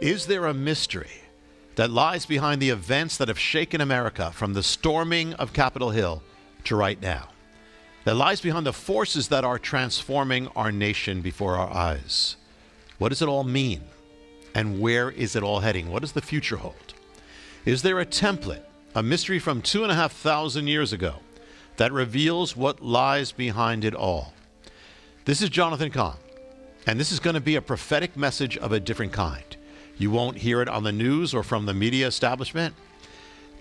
Is there a mystery that lies behind the events that have shaken America from the storming of Capitol Hill to right now? That lies behind the forces that are transforming our nation before our eyes? What does it all mean? And where is it all heading? What does the future hold? Is there a template, a mystery from 2,500 years ago that reveals what lies behind it all? This is Jonathan Cahn, and this is going to be a prophetic message of a different kind. You won't hear it on the news or from the media establishment.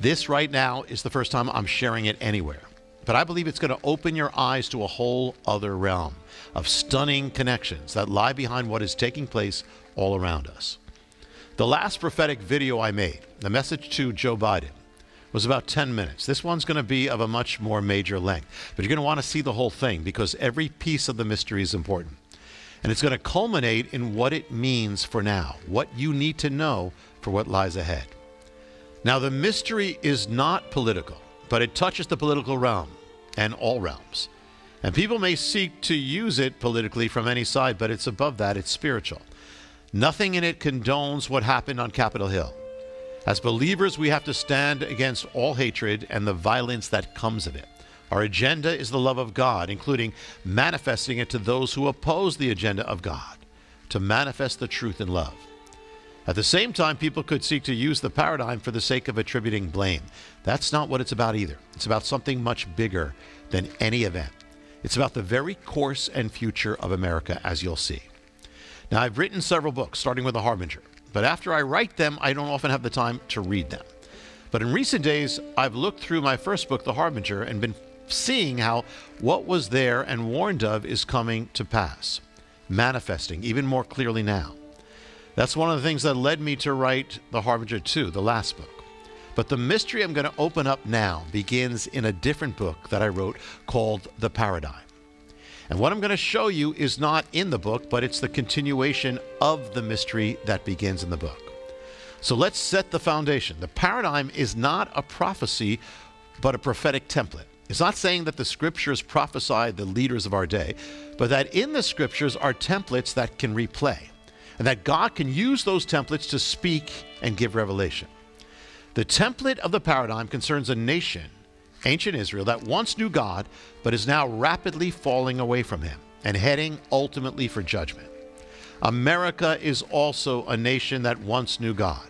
This right now is the first time I'm sharing it anywhere. But I believe it's going to open your eyes to a whole other realm of stunning connections that lie behind what is taking place all around us. The last prophetic video I made, the message to Joe Biden, was about 10 minutes. This one's going to be of a much more major length. But you're going to want to see the whole thing because every piece of the mystery is important. And it's going to culminate in what it means for now, what you need to know for what lies ahead. Now, the mystery is not political, but it touches the political realm and all realms. And people may seek to use it politically from any side, but it's above that, it's spiritual. Nothing in it condones what happened on Capitol Hill. As believers, we have to stand against all hatred and the violence that comes of it. Our agenda is the love of God, including manifesting it to those who oppose the agenda of God, to manifest the truth in love. At the same time, people could seek to use the paradigm for the sake of attributing blame. That's not what it's about either. It's about something much bigger than any event. It's about the very course and future of America, as you'll see. Now, I've written several books, starting with The Harbinger, but after I write them, I don't often have the time to read them. But in recent days, I've looked through my first book, The Harbinger, and been seeing how what was there and warned of is coming to pass, manifesting even more clearly now. That's one of the things that led me to write The Harbinger 2, the last book. But the mystery I'm going to open up now begins in a different book that I wrote called The Paradigm. And what I'm going to show you is not in the book, but it's the continuation of the mystery that begins in the book. So let's set the foundation. The paradigm is not a prophecy, but a prophetic template. It's not saying that the scriptures prophesy the leaders of our day, but that in the scriptures are templates that can replay, and that God can use those templates to speak and give revelation. The template of the paradigm concerns a nation, ancient Israel, that once knew God, but is now rapidly falling away from him and heading ultimately for judgment. America is also a nation that once knew God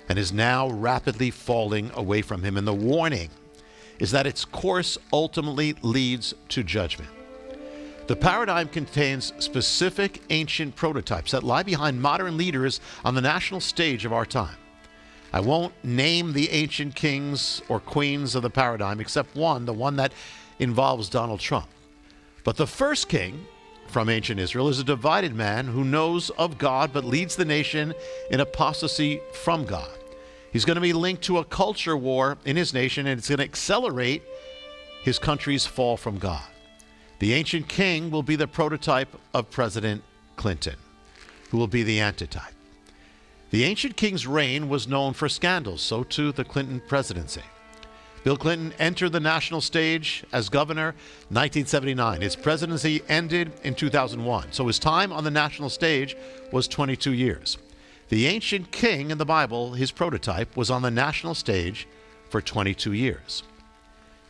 and is now rapidly falling away from him, and the warning is that its course ultimately leads to judgment. The paradigm contains specific ancient prototypes that lie behind modern leaders on the national stage of our time. I won't name the ancient kings or queens of the paradigm except one, the one that involves Donald Trump. But the first king from ancient Israel is a divided man who knows of God but leads the nation in apostasy from God. He's going to be linked to a culture war in his nation, and it's going to accelerate his country's fall from God. The ancient king will be the prototype of President Clinton, who will be the antitype. The ancient king's reign was known for scandals, so too the Clinton presidency. Bill Clinton entered the national stage as governor in 1979. His presidency ended in 2001, so his time on the national stage was 22 years. The ancient king in the Bible, his prototype, was on the national stage for 22 years.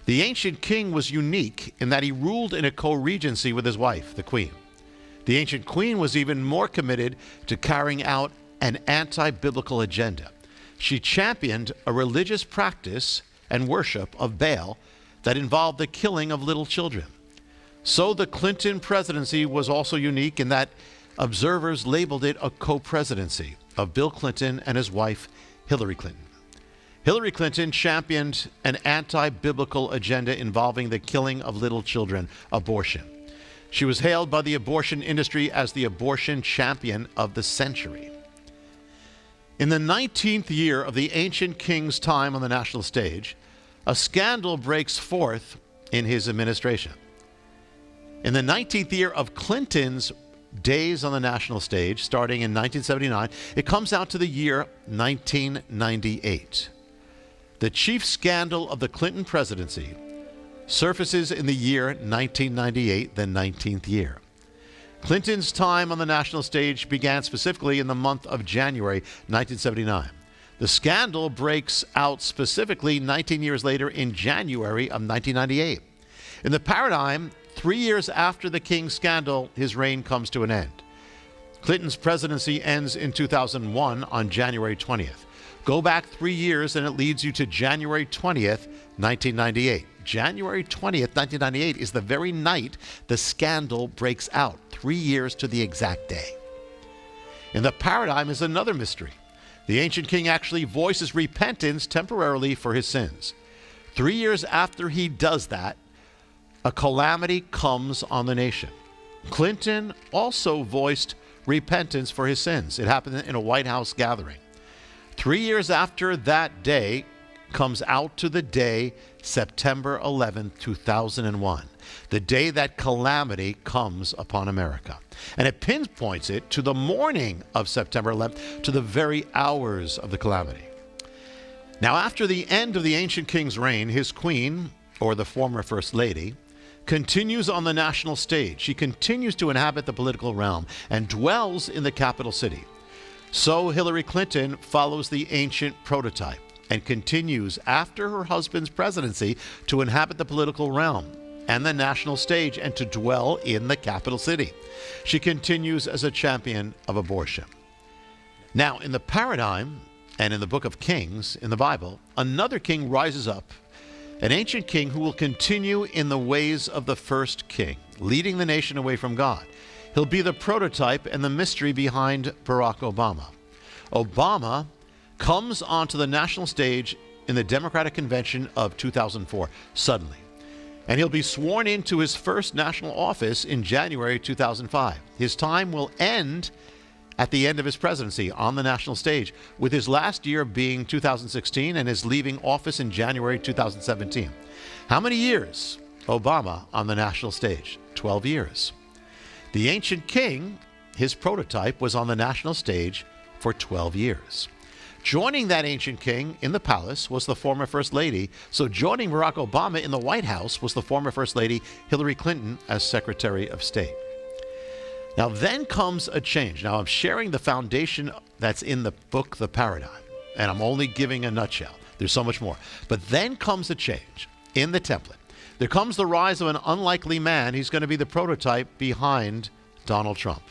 The ancient king was unique in that he ruled in a co-regency with his wife, the queen. The ancient queen was even more committed to carrying out an anti-biblical agenda. She championed a religious practice and worship of Baal that involved the killing of little children. So the Clinton presidency was also unique in that observers labeled it a co-presidency of Bill Clinton and his wife, Hillary Clinton. Hillary Clinton championed an anti-biblical agenda involving the killing of little children, abortion. She was hailed by the abortion industry as the abortion champion of the century. In the 19th year of the ancient king's time on the national stage, a scandal breaks forth in his administration. In the 19th year of Clinton's days on the national stage, starting in 1979, it comes out to the year 1998. The chief scandal of the Clinton presidency surfaces in the year 1998, the 19th year. Clinton's time on the national stage began specifically in the month of January 1979. The scandal breaks out specifically 19 years later in January of 1998. In the paradigm, 3 years after the King scandal, his reign comes to an end. Clinton's presidency ends in 2001 on January 20th. Go back 3 years and it leads you to January 20th, 1998. January 20th, 1998 is the very night the scandal breaks out, 3 years to the exact day. In the paradigm is another mystery. The ancient king actually voices repentance temporarily for his sins. 3 years after he does that, a calamity comes on the nation. Clinton also voiced repentance for his sins. It happened in a White House gathering. 3 years after that day comes out to the day September 11, 2001, the day that calamity comes upon America. And it pinpoints it to the morning of September 11th, to the very hours of the calamity. Now, after the end of the ancient king's reign, his queen, or the former first lady, continues on the national stage. She continues to inhabit the political realm and dwells in the capital city. So Hillary Clinton follows the ancient prototype and continues after her husband's presidency to inhabit the political realm and the national stage and to dwell in the capital city. She continues as a champion of abortion. Now, in the paradigm and in the book of Kings in the Bible, another king rises up, an ancient king who will continue in the ways of the first king, leading the nation away from God. He'll be the prototype and the mystery behind Barack Obama. Obama comes onto the national stage in the Democratic Convention of 2004, suddenly. And he'll be sworn into his first national office in January 2005. His time will end at the end of his presidency on the national stage, with his last year being 2016 and his leaving office in January 2017. How many years? Obama on the national stage? 12 years. The ancient king, his prototype, was on the national stage for 12 years. Joining that ancient king in the palace was the former First Lady. So joining Barack Obama in the White House was the former First Lady Hillary Clinton as Secretary of State. Now then comes a change. Now I'm sharing the foundation that's in the book, The Paradigm, and I'm only giving a nutshell. There's so much more. But then comes a change in the template. There comes the rise of an unlikely man. He's going to be the prototype behind Donald Trump.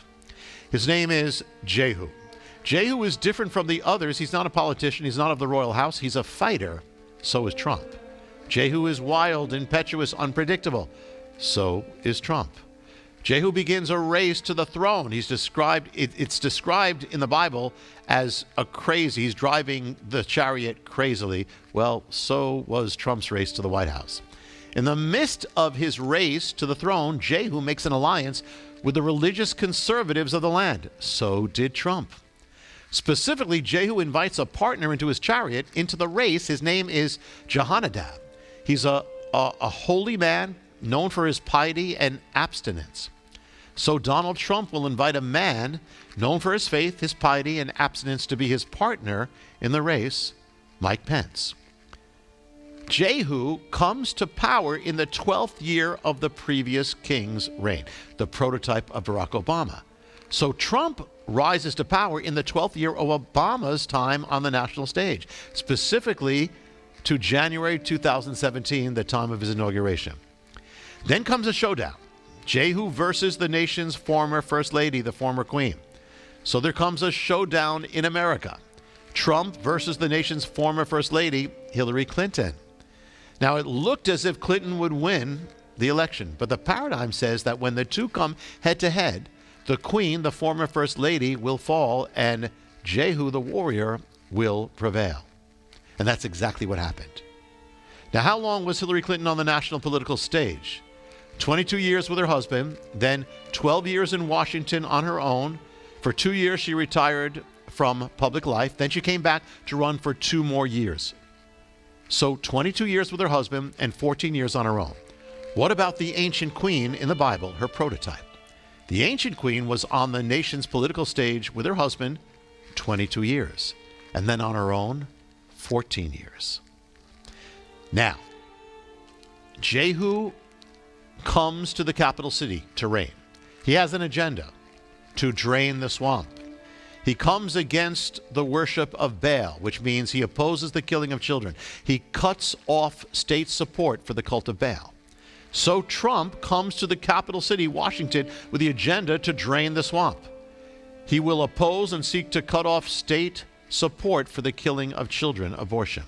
His name is Jehu. Jehu is different from the others. He's not a politician. He's not of the royal house. He's a fighter. So is Trump. Jehu is wild, impetuous, unpredictable. So is Trump. Jehu begins a race to the throne. It's described in the Bible as a crazy. He's driving the chariot crazily. Well, so was Trump's race to the White House. In the midst of his race to the throne, Jehu makes an alliance with the religious conservatives of the land. So did Trump. Specifically, Jehu invites a partner into his chariot into the race. His name is Jehonadab. He's a holy man known for his piety and abstinence. So Donald Trump will invite a man known for his faith, his piety, and abstinence to be his partner in the race, Mike Pence. Jehu comes to power in the 12th year of the previous king's reign, the prototype of Barack Obama. So Trump rises to power in the 12th year of Obama's time on the national stage, specifically to January 2017, the time of his inauguration. Then comes a showdown. Jehu versus the nation's former First Lady, the former Queen. So there comes a showdown in America. Trump versus the nation's former First Lady, Hillary Clinton. Now, it looked as if Clinton would win the election, but the paradigm says that when the two come head-to-head, the Queen, the former First Lady, will fall, and Jehu, the warrior, will prevail. And that's exactly what happened. Now, how long was Hillary Clinton on the national political stage? 22 years with her husband, then 12 years in Washington on her own. For 2 years, she retired from public life. Then she came back to run for 2 more years. So 22 years with her husband and 14 years on her own. What about the ancient queen in the Bible, her prototype? The ancient queen was on the nation's political stage with her husband 22 years, and then on her own 14 years. Now, Jehu comes to the capital city to reign. He has an agenda to drain the swamp. He comes against the worship of Baal, which means he opposes the killing of children. He cuts off state support for the cult of Baal. So Trump comes to the capital city, Washington, with the agenda to drain the swamp. He will oppose and seek to cut off state support for the killing of children, abortion.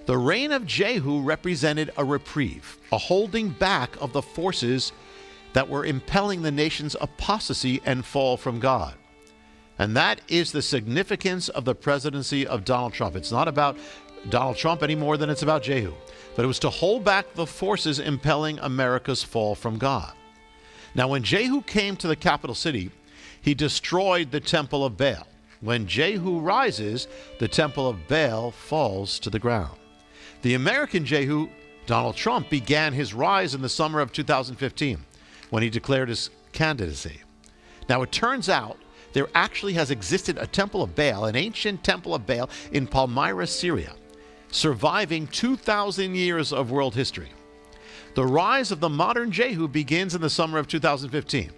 The reign of Jehu represented a reprieve, a holding back of the forces that were impelling the nation's apostasy and fall from God. And that is the significance of the presidency of Donald Trump. It's not about Donald Trump any more than it's about Jehu, but it was to hold back the forces impelling America's fall from God. Now, when Jehu came to the capital city, he destroyed the temple of Baal. When Jehu rises, the temple of Baal falls to the ground. The American Jehu, Donald Trump, began his rise in the summer of 2015 when he declared his candidacy. Now, it turns out there actually has existed a temple of Baal, an ancient temple of Baal in Palmyra, Syria, surviving 2,000 years of world history. The rise of the modern Jehu begins in the summer of 2015.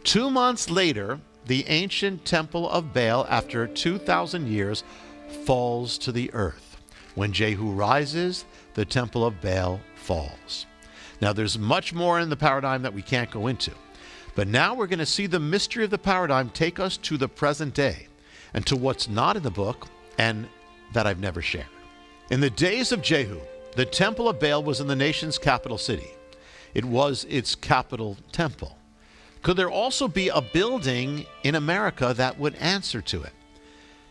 2 months later, the ancient temple of Baal, after 2,000 years, falls to the earth. When Jehu rises, the temple of Baal falls. Now, there's much more in the paradigm that we can't go into. But now we're going to see the mystery of the paradigm take us to the present day and to what's not in the book and that I've never shared. In the days of Jehu, the temple of Baal was in the nation's capital city. It was its capital temple. Could there also be a building in America that would answer to it?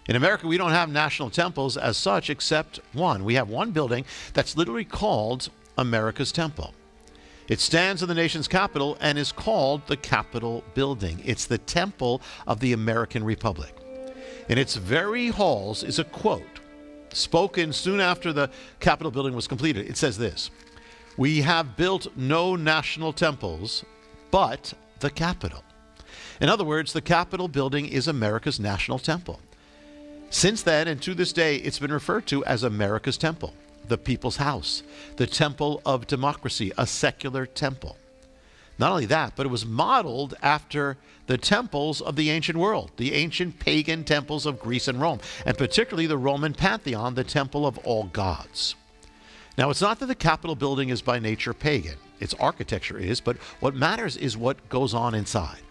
In America, we don't have national temples as such except one. We have one building that's literally called America's Temple. It stands in the nation's capital and is called the Capitol Building. It's the temple of the American Republic. In its very halls is a quote spoken soon after the Capitol Building was completed. It says this: "We have built no national temples, but the Capitol." In other words, the Capitol Building is America's national temple. Since then, and to this day, it's been referred to as America's Temple, the people's house, the temple of democracy, a secular temple. Not only that, but it was modeled after the temples of the ancient world, the ancient pagan temples of Greece and Rome, and particularly the Roman pantheon, the temple of all gods. Now, it's not that the Capitol Building is by nature pagan. Its architecture is, but what matters is what goes on inside.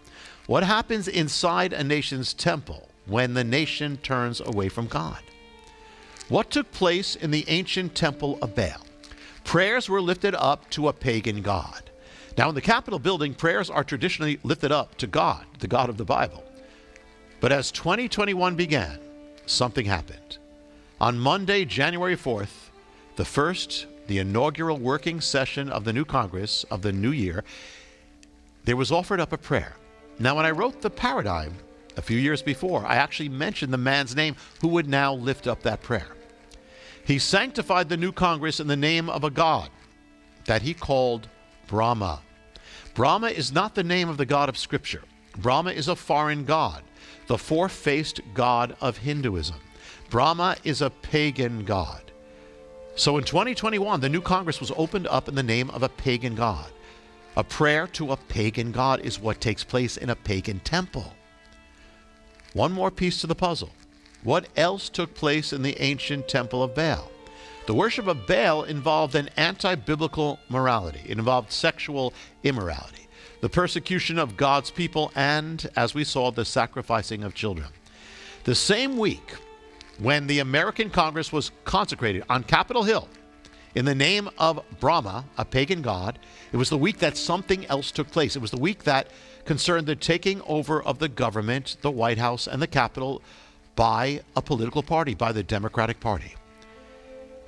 What happens inside a nation's temple when the nation turns away from God? What took place in the ancient temple of Baal? Prayers were lifted up to a pagan god. Now, in the Capitol Building, prayers are traditionally lifted up to God, the God of the Bible. But as 2021 began, something happened. On Monday, January 4th, the inaugural working session of the new Congress of the new year, there was offered up a prayer. Now, when I wrote the paradigm a few years before, I actually mentioned the man's name who would now lift up that prayer. He sanctified the new Congress in the name of a god that he called Brahma. Brahma is not the name of the God of Scripture. Brahma is a foreign god, the four-faced god of Hinduism. Brahma is a pagan god. So in 2021, the new Congress was opened up in the name of a pagan god. A prayer to a pagan god is what takes place in a pagan temple. One more piece to the puzzle. What else took place in the ancient temple of Baal? The worship of Baal involved an anti-biblical morality. It involved sexual immorality, the persecution of God's people, and, as we saw, the sacrificing of children. The same week when the American Congress was consecrated on Capitol Hill in the name of Brahma, a pagan god, it was the week that something else took place. It was the week that concerned the taking over of the government, the White House, and the Capitol by a political party, by the Democratic Party.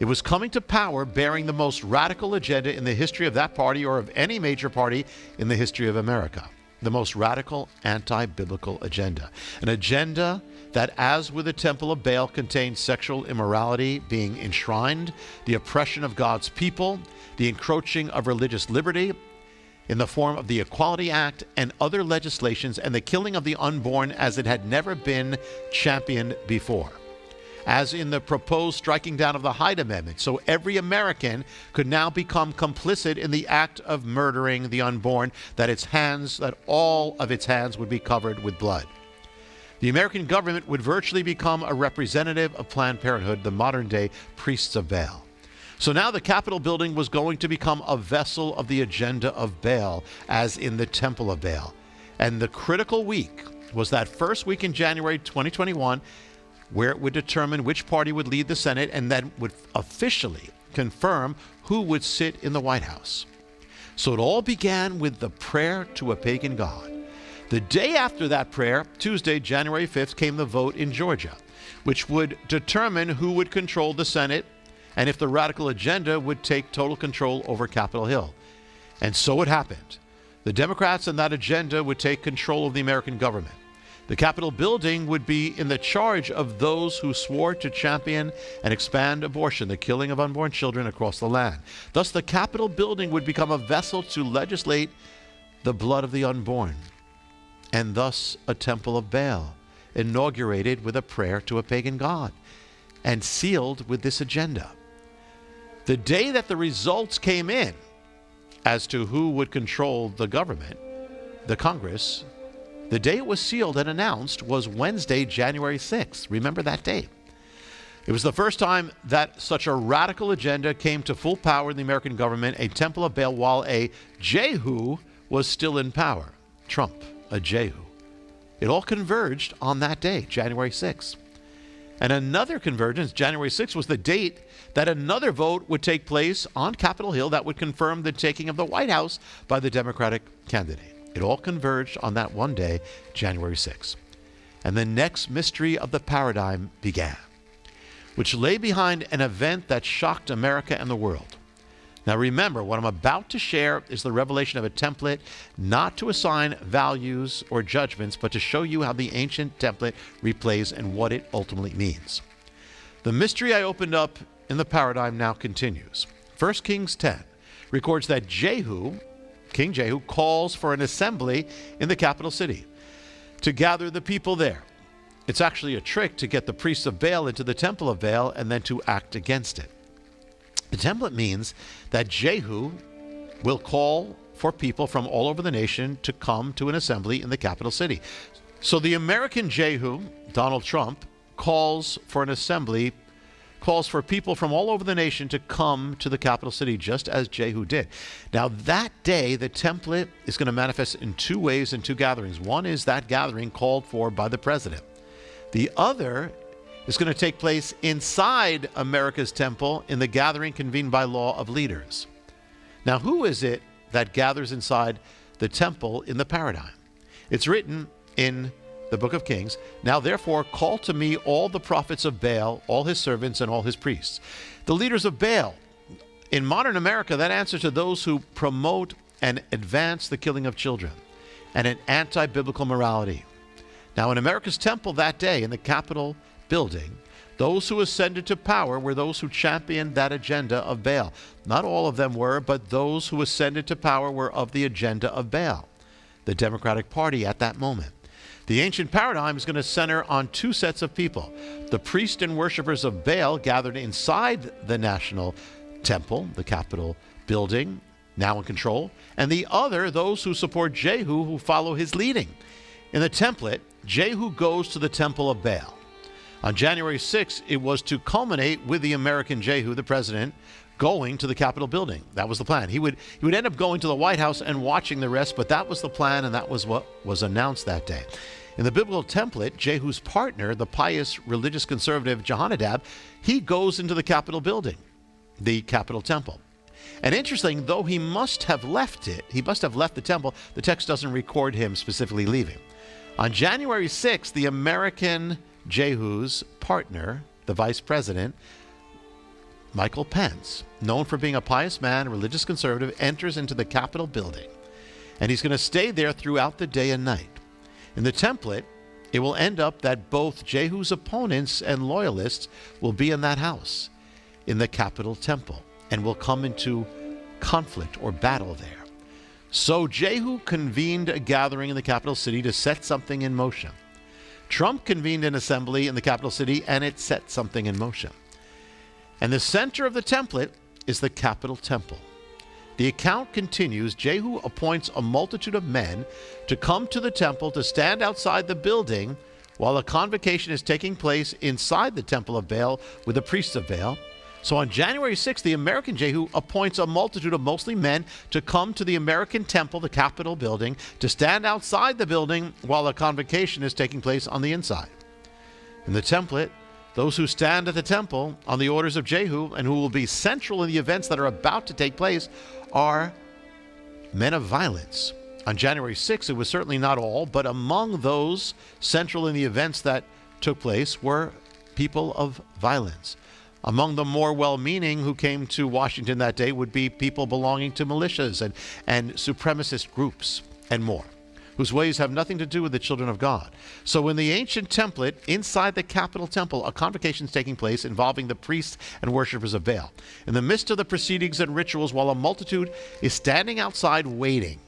It was coming to power bearing the most radical agenda in the history of that party or of any major party in the history of America. The most radical anti-biblical agenda. An agenda that, as with the Temple of Baal, contained sexual immorality being enshrined, the oppression of God's people, the encroaching of religious liberty in the form of the Equality Act and other legislations, and the killing of the unborn as it had never been championed before. as in the proposed striking down of the Hyde Amendment. So every American could now become complicit in the act of murdering the unborn, that all of its hands would be covered with blood. The American government would virtually become a representative of Planned Parenthood, the modern-day priests of Baal. So now the Capitol building was going to become a vessel of the agenda of Baal, as in the Temple of Baal. And the critical week was that first week in January 2021, where it would determine which party would lead the Senate and then would officially confirm who would sit in the White House. So it all began with the prayer to a pagan god. The day after that prayer, Tuesday, January 5th, came the vote in Georgia, which would determine who would control the Senate and if the radical agenda would take total control over Capitol Hill. And so it happened. The Democrats and that agenda would take control of the American government. The Capitol building would be in the charge of those who swore to champion and expand abortion, the killing of unborn children across the land. Thus, the Capitol building would become a vessel to legislate the blood of the unborn, and thus a temple of Baal, inaugurated with a prayer to a pagan god, and sealed with this agenda. The day that the results came in as to who would control the government, the Congress, the day it was sealed and announced was Wednesday, January 6th. Remember that day. It was the first time that such a radical agenda came to full power in the American government, a temple of Baal, while a Jehu was still in power. Trump, a Jehu. It all converged on that day, January 6th. And another convergence, January 6th, was the date that another vote would take place on Capitol Hill that would confirm the taking of the White House by the Democratic candidate. It all converged on that one day, January 6th. And the next mystery of the paradigm began, which lay behind an event that shocked America and the world. Now remember, what I'm about to share is the revelation of a template, not to assign values or judgments, but to show you how the ancient template replays and what it ultimately means. The mystery I opened up in the paradigm now continues. 1 Kings 10 records that King Jehu, calls for an assembly in the capital city to gather the people there. It's actually a trick to get the priests of Baal into the temple of Baal and then to act against it. The template means that Jehu will call for people from all over the nation to come to an assembly in the capital city. So the American Jehu, Donald Trump, calls for an assembly, calls for people from all over the nation to come to the capital city, just as Jehu did. Now that day, the template is going to manifest in two ways in two gatherings. One is that gathering called for by the president. The other is going to take place inside America's temple in the gathering convened by law of leaders. Now, who is it that gathers inside the temple in the paradigm? It's written in the book of Kings, "Now therefore call to me all the prophets of Baal, all his servants and all his priests." The leaders of Baal. In modern America, that answers to those who promote and advance the killing of children and an anti-biblical morality. Now in America's temple that day, in the Capitol building, those who ascended to power were those who championed that agenda of Baal. Not all of them were, but those who ascended to power were of the agenda of Baal, the Democratic Party at that moment. The ancient paradigm is going to center on two sets of people. The priests and worshipers of Baal gathered inside the national temple, the Capitol building, now in control, and the other, those who support Jehu, who follow his leading. In the template, Jehu goes to the temple of Baal. On January 6th, it was to culminate with the American Jehu, the president, going to the Capitol building. That was the plan. He would end up going to the White House and watching the rest, but that was the plan, and that was what was announced that day. In the biblical template, Jehu's partner, the pious religious conservative Jehonadab, he goes into the Capitol building, the Capitol temple. And interesting, though he must have left the temple, the text doesn't record him specifically leaving. On January 6th, the American Jehu's partner, the vice president, Michael Pence, known for being a pious man, religious conservative, enters into the Capitol building, and he's going to stay there throughout the day and night. In the template, it will end up that both Jehu's opponents and loyalists will be in that house, in the Capitol temple, and will come into conflict or battle there. So Jehu convened a gathering in the capital city to set something in motion. Trump convened an assembly in the capital city, and it set something in motion. And the center of the template is the Capitol Temple. The account continues, Jehu appoints a multitude of men to come to the temple to stand outside the building while a convocation is taking place inside the temple of Baal with the priests of Baal. So on January 6th, the American Jehu appoints a multitude of mostly men to come to the American temple, the Capitol building, to stand outside the building while a convocation is taking place on the inside. In the template, those who stand at the temple on the orders of Jehu and who will be central in the events that are about to take place are men of violence. On January 6th, it was certainly not all, but among those central in the events that took place were people of violence. Among the more well-meaning who came to Washington that day would be people belonging to militias and supremacist groups and more, whose ways have nothing to do with the children of God. So in the ancient template, inside the Capitol Temple, a convocation is taking place involving the priests and worshipers of Baal. In the midst of the proceedings and rituals, while a multitude is standing outside waiting.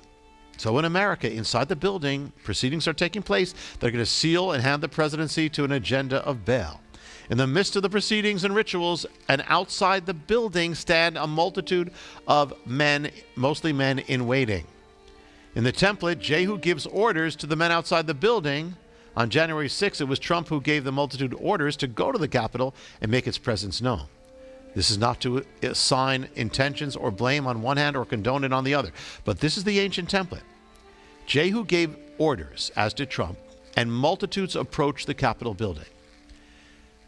So in America, inside the building, proceedings are taking place. They're going to seal and hand the presidency to an agenda of Baal. In the midst of the proceedings and rituals, and outside the building stand a multitude of men, mostly men in waiting. In the template, Jehu gives orders to the men outside the building. On January 6th, it was Trump who gave the multitude orders to go to the Capitol and make its presence known. This is not to assign intentions or blame on one hand or condone it on the other, but this is the ancient template. Jehu gave orders, as did Trump, and multitudes approached the Capitol building.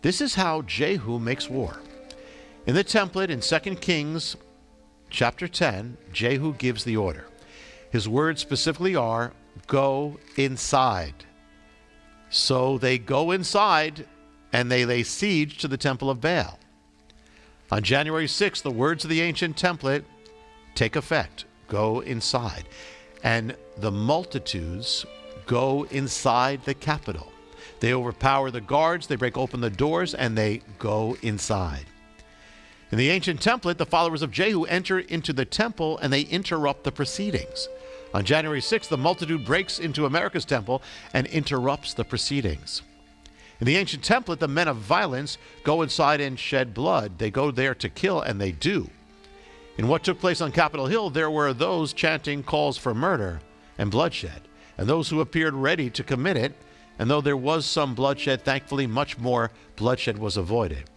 This is how Jehu makes war. In the template in 2 Kings chapter 10, Jehu gives the order. His words specifically are, go inside. So they go inside and they lay siege to the temple of Baal. On January 6th, the words of the ancient template take effect. Go inside. And the multitudes go inside the Capitol. They overpower the guards, they break open the doors, and they go inside. In the ancient template, the followers of Jehu enter into the temple and they interrupt the proceedings. On January 6th, the multitude breaks into America's temple and interrupts the proceedings. In the ancient template, the men of violence go inside and shed blood. They go there to kill, and they do. In what took place on Capitol Hill, there were those chanting calls for murder and bloodshed, and those who appeared ready to commit it. And though there was some bloodshed, thankfully much more bloodshed was avoided.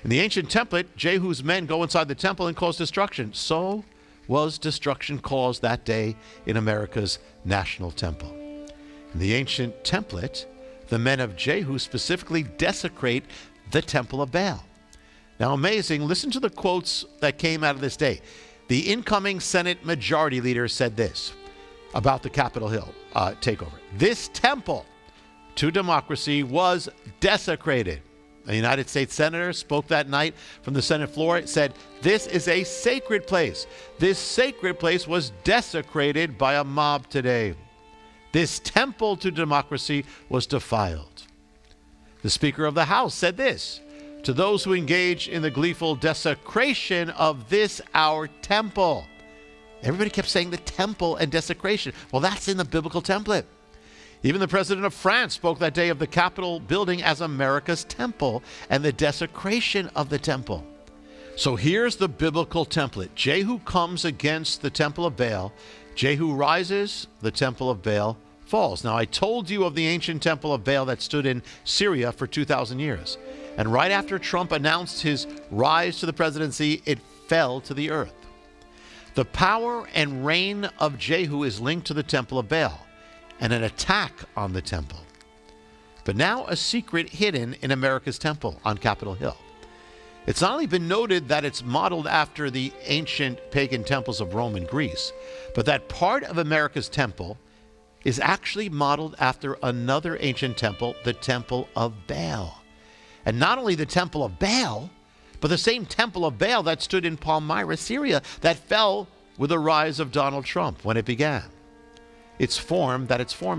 In the ancient template, Jehu's men go inside the temple and cause destruction. So was destruction caused that day in America's national temple. In the ancient template, the men of Jehu specifically desecrate the temple of Baal. Now, amazing, listen to the quotes that came out of this day. The incoming Senate Majority Leader said this about the Capitol Hill takeover. This temple to democracy was desecrated. A United States senator spoke that night from the Senate floor. It said, this is a sacred place. This sacred place was desecrated by a mob today. This temple to democracy was defiled. The Speaker of the House said this, to those who engage in the gleeful desecration of this our temple. Everybody kept saying the temple and desecration. Well, that's in the biblical template. Even the president of France spoke that day of the Capitol building as America's temple and the desecration of the temple. So here's the biblical template. Jehu comes against the temple of Baal. Jehu rises, the temple of Baal falls. Now, I told you of the ancient temple of Baal that stood in Syria for 2,000 years. And right after Trump announced his rise to the presidency, it fell to the earth. The power and reign of Jehu is linked to the temple of Baal and an attack on the temple. But now a secret hidden in America's temple on Capitol Hill. It's not only been noted that it's modeled after the ancient pagan temples of Rome and Greece, but that part of America's temple is actually modeled after another ancient temple, the Temple of Baal. And not only the Temple of Baal, but the same Temple of Baal that stood in Palmyra, Syria, that fell with the rise of Donald Trump when it began. Its form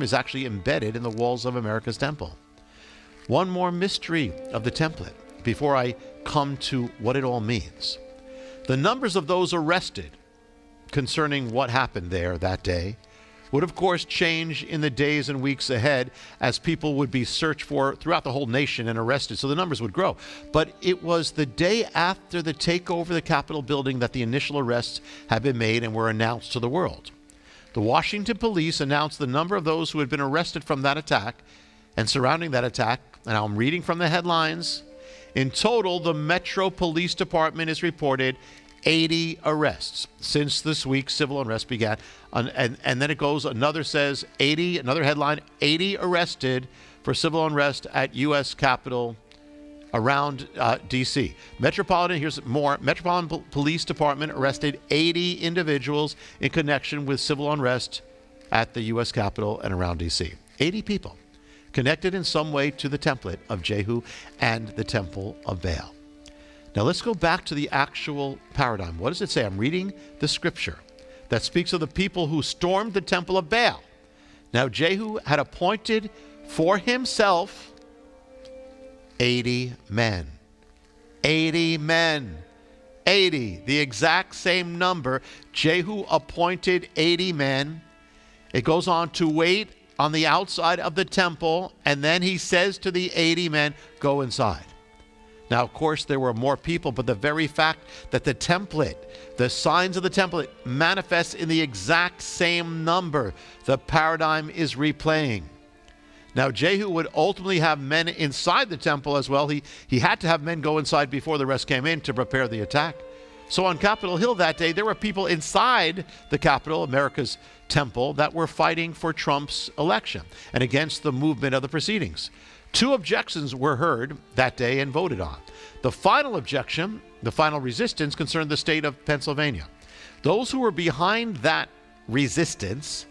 is actually embedded in the walls of America's temple. One more mystery of the template before I come to what it all means. The numbers of those arrested concerning what happened there that day would of course change in the days and weeks ahead as people would be searched for throughout the whole nation and arrested, so the numbers would grow. But it was the day after the takeover of the Capitol building that the initial arrests had been made and were announced to the world. The Washington police announced the number of those who had been arrested from that attack and surrounding that attack, and I'm reading from the headlines. In total, the Metro Police Department has reported 80 arrests since this week's civil unrest began. And then it goes, another says 80, another headline, 80 arrested for civil unrest at U.S. Capitol around D.C. Here's more. Metropolitan Police Department arrested 80 individuals in connection with civil unrest at the U.S. Capitol and around D.C. 80 people connected in some way to the template of Jehu and the Temple of Baal. Now let's go back to the actual paradigm. What does it say? I'm reading the scripture that speaks of the people who stormed the Temple of Baal. Now Jehu had appointed for himself 80 men. 80 men. 80, the exact same number. Jehu appointed 80 men. It goes on to wait on the outside of the temple, and then he says to the 80 men, go inside. Now, of course, there were more people, but the very fact that the template, the signs of the template, manifests in the exact same number, the paradigm is replaying. Now, Jehu would ultimately have men inside the temple as well. He had to have men go inside before the rest came in to prepare the attack. So on Capitol Hill that day, there were people inside the Capitol, America's temple, that were fighting for Trump's election and against the movement of the proceedings. 2 objections were heard that day and voted on. The final objection, the final resistance, concerned the state of Pennsylvania. Those who were behind that resistance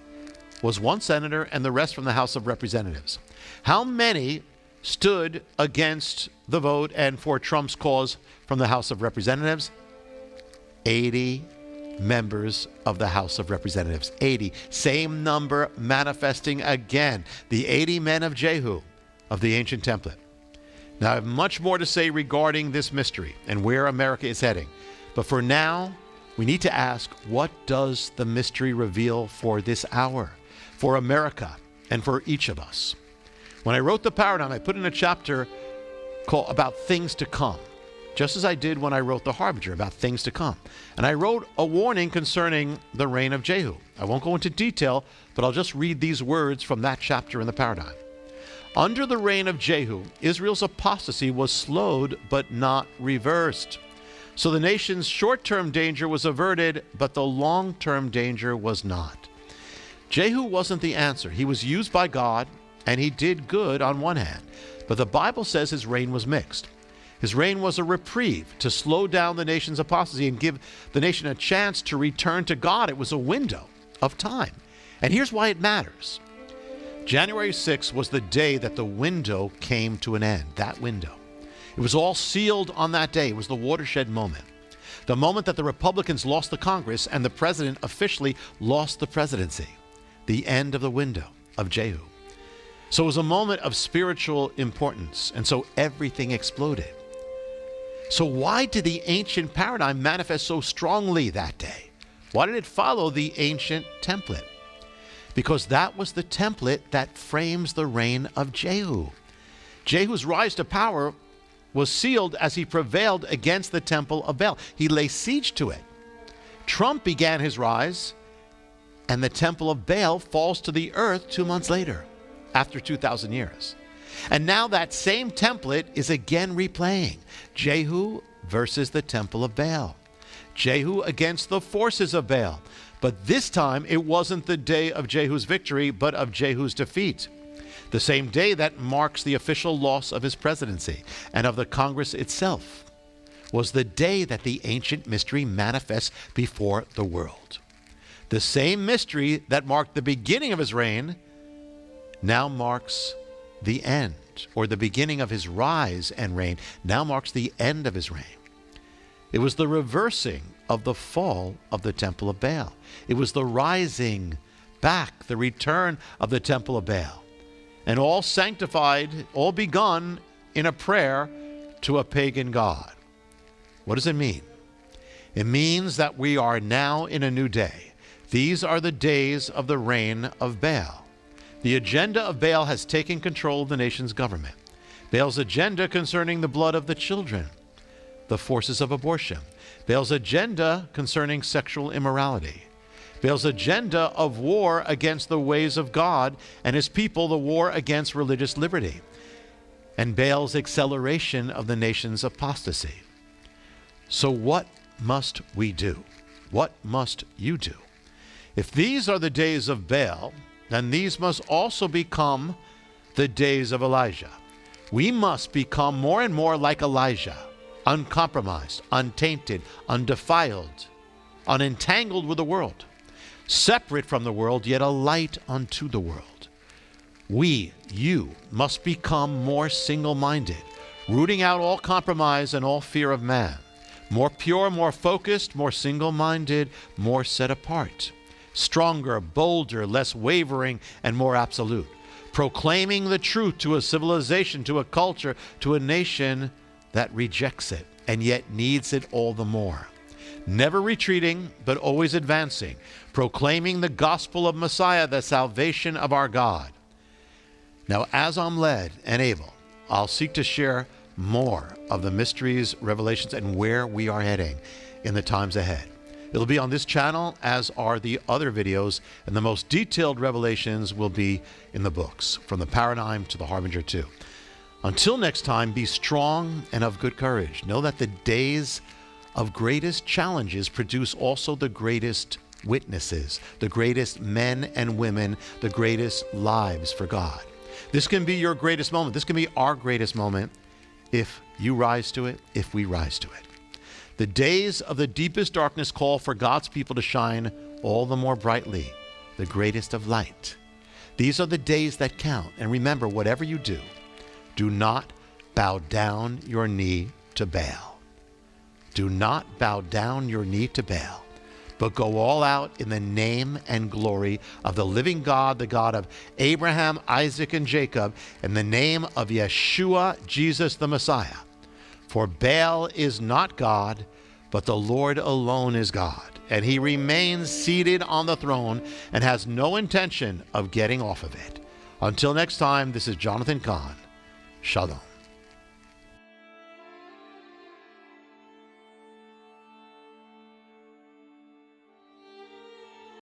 was 1 senator and the rest from the House of Representatives. How many stood against the vote and for Trump's cause from the House of Representatives? 80 members of the House of Representatives. 80. Same number manifesting again. The 80 men of Jehu of the ancient template. Now, I have much more to say regarding this mystery and where America is heading. But for now, we need to ask, what does the mystery reveal for this hour, for America, and for each of us? When I wrote the paradigm, I put in a chapter called about things to come, just as I did when I wrote the Harbinger, about things to come. And I wrote a warning concerning the reign of Jehu. I won't go into detail, but I'll just read these words from that chapter in the paradigm. Under the reign of Jehu, Israel's apostasy was slowed but not reversed. So the nation's short-term danger was averted, but the long-term danger was not. Jehu wasn't the answer. He was used by God, and he did good on one hand. But the Bible says his reign was mixed. His reign was a reprieve to slow down the nation's apostasy and give the nation a chance to return to God. It was a window of time. And here's why it matters. January 6th was the day that the window came to an end, that window. It was all sealed on that day. It was the watershed moment. The moment that the Republicans lost the Congress and the president officially lost the presidency. The end of the window of Jehu. So it was a moment of spiritual importance, and so everything exploded. So why did the ancient paradigm manifest so strongly that day? Why did it follow the ancient template? Because that was the template that frames the reign of Jehu. Jehu's rise to power was sealed as he prevailed against the Temple of Baal. He laid siege to it. Trump began his rise, and the Temple of Baal falls to the earth 2 months later, after 2,000 years. And now that same template is again replaying. Jehu versus the Temple of Baal. Jehu against the forces of Baal. But this time, it wasn't the day of Jehu's victory, but of Jehu's defeat. The same day that marks the official loss of his presidency and of the Congress itself was the day that the ancient mystery manifests before the world. The same mystery that marked the beginning of his reign now marks the end, or the beginning of his rise and reign now marks the end of his reign. It was the reversing of the fall of the Temple of Baal. It was the rising back, the return of the Temple of Baal. And all sanctified, all begun in a prayer to a pagan god. What does it mean? It means that we are now in a new day. These are the days of the reign of Baal. The agenda of Baal has taken control of the nation's government. Baal's agenda concerning the blood of the children, the forces of abortion. Baal's agenda concerning sexual immorality. Baal's agenda of war against the ways of God and his people, the war against religious liberty. And Baal's acceleration of the nation's apostasy. So what must we do? What must you do? If these are the days of Baal, then these must also become the days of Elijah. We must become more and more like Elijah, uncompromised, untainted, undefiled, unentangled with the world, separate from the world, yet a light unto the world. You must become more single-minded, rooting out all compromise and all fear of man, more pure, more focused, more single-minded, more set apart, stronger, bolder, less wavering, and more absolute, proclaiming the truth to a civilization, to a culture, to a nation that rejects it and yet needs it all the more. Never retreating, but always advancing, proclaiming the gospel of Messiah, the salvation of our God. Now, as I'm led and able, I'll seek to share more of the mysteries, revelations, and where we are heading in the times ahead. It'll be on this channel, as are the other videos, and the most detailed revelations will be in the books, from the Paradigm to the Harbinger 2. Until next time, be strong and of good courage. Know that the days of greatest challenges produce also the greatest witnesses, the greatest men and women, the greatest lives for God. This can be your greatest moment. This can be our greatest moment if you rise to it, if we rise to it. The days of the deepest darkness call for God's people to shine all the more brightly, the greatest of light. These are the days that count. And remember, whatever you do, do not bow down your knee to Baal. Do not bow down your knee to Baal, but go all out in the name and glory of the living God, the God of Abraham, Isaac, and Jacob, in the name of Yeshua, Jesus the Messiah. For Baal is not God, but the Lord alone is God, and he remains seated on the throne and has no intention of getting off of it. Until next time, this is Jonathan Kahn. Shalom.